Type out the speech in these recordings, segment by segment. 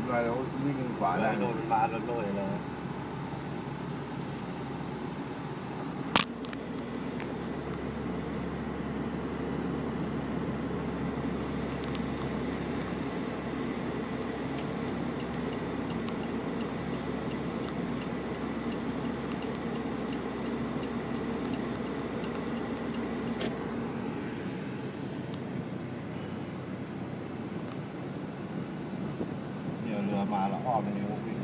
ไรเราวิ่งขวาได้โดนมาโดนเลยนะเรือมาแล้วอ้อมไปในวงวิ่ง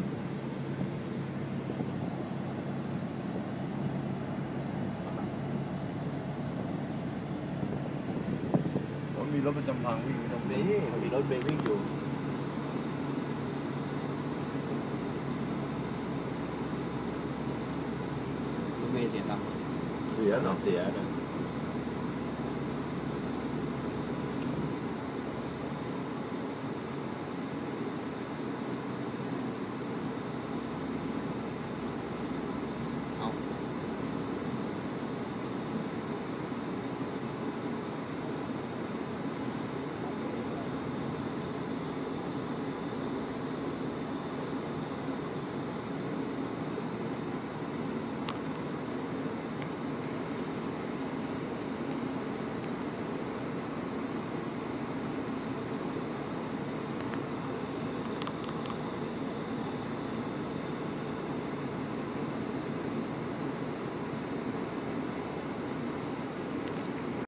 แล้วมีรถประจำทางวิ่งตรงนี้ มีรถเบรวิ่งอยู่รถเมล์เสียตังค์เสียนะ